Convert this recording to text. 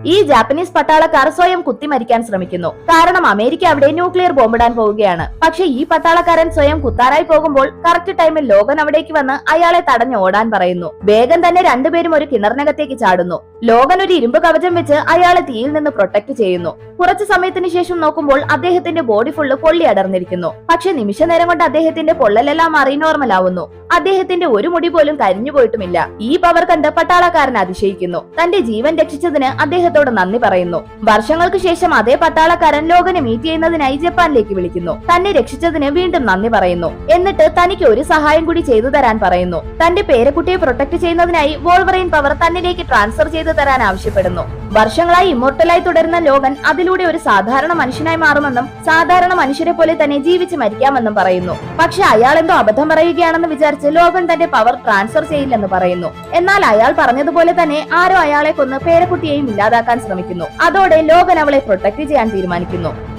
ഈ ജാപ്പനീസ് പട്ടാളക്കാർ സ്വയം കുത്തിമരിക്കാൻ ശ്രമിക്കുന്നു. കാരണം അമേരിക്ക അവിടെ ന്യൂക്ലിയർ ബോംബിടാൻ പോവുകയാണ്. പക്ഷെ ഈ പട്ടാളക്കാരൻ സ്വയം കുത്താറായി പോകുമ്പോൾ കറക്റ്റ് ടൈമിൽ ലോഗൻ അവിടേക്ക് വന്ന് അയാളെ തടഞ്ഞ് ഓടാൻ പറയുന്നു. വേഗം തന്നെ രണ്ടുപേരും ഒരു കിണറിനകത്തേക്ക് ചാടുന്നു. ലോഗൻ ഒരു ഇരുമ്പ് കവചം വെച്ച് അയാളെ തീയിൽ നിന്ന് പ്രൊട്ടക്ട് ചെയ്യുന്നു. കുറച്ചു സമയത്തിന് ശേഷം നോക്കുമ്പോൾ അദ്ദേഹത്തിന്റെ ബോഡി ഫുള്ള് പൊള്ളി അടർന്നിരിക്കുന്നു. പക്ഷെ നിമിഷ നേരം കൊണ്ട് അദ്ദേഹത്തിന്റെ പൊള്ളലെല്ലാം മാറി നോർമൽ ആവുന്നു. അദ്ദേഹത്തിന്റെ ഒരു മുടി പോലും കരിഞ്ഞു പോയിട്ടുമില്ല. ഈ പവർ കണ്ട് പട്ടാളക്കാരൻ അതിശയിക്കുന്നു. തന്റെ ജീവൻ രക്ഷിച്ചതിന് അദ്ദേഹത്തോട് നന്ദി പറയുന്നു. വർഷങ്ങൾക്ക് ശേഷം അതേ പട്ടാളക്കാരൻ ലോഗനെ മീറ്റ് ചെയ്യുന്നതിനായി ജപ്പാനിലേക്ക് വിളിക്കുന്നു. തന്നെ രക്ഷിച്ചതിന് വീണ്ടും നന്ദി പറയുന്നു. എന്നിട്ട് തനിക്ക് ഒരു സഹായം കൂടി ചെയ്തു തരാൻ പറയുന്നു. തന്റെ പേരക്കുട്ടിയെ പ്രൊട്ടക്ട് ചെയ്യുന്നതിനായി വോൾവറൈൻ പവർ തന്നിലേക്ക് ട്രാൻസ്ഫർ ചെയ്തു തരാൻ ആവശ്യപ്പെടുന്നു. വർഷങ്ങളായി ഇമ്മോർട്ടലായി തുടരുന്ന ലോഗൻ അതിലൂടെ ഒരു സാധാരണ മനുഷ്യനായി മാറുമെന്നും സാധാരണ മനുഷ്യരെ പോലെ തന്നെ ജീവിച്ച് മരിക്കാമെന്നും പറയുന്നു. പക്ഷെ അയാൾ എന്തോ അബദ്ധം പറയുകയാണെന്ന് വിചാരിച്ച് ലോഗൻ തന്റെ പവർ ട്രാൻസ്ഫർ ചെയ്യില്ലെന്ന് പറയുന്നു. എന്നാൽ അയാൾ പറഞ്ഞതുപോലെ തന്നെ ആരോ അയാളെ കൊന്ന് പേരക്കുട്ടിയെയും ഇല്ലാതാക്കാൻ ശ്രമിക്കുന്നു. അതോടെ ലോഗൻ അവളെ പ്രൊട്ടക്ട് ചെയ്യാൻ തീരുമാനിക്കുന്നു.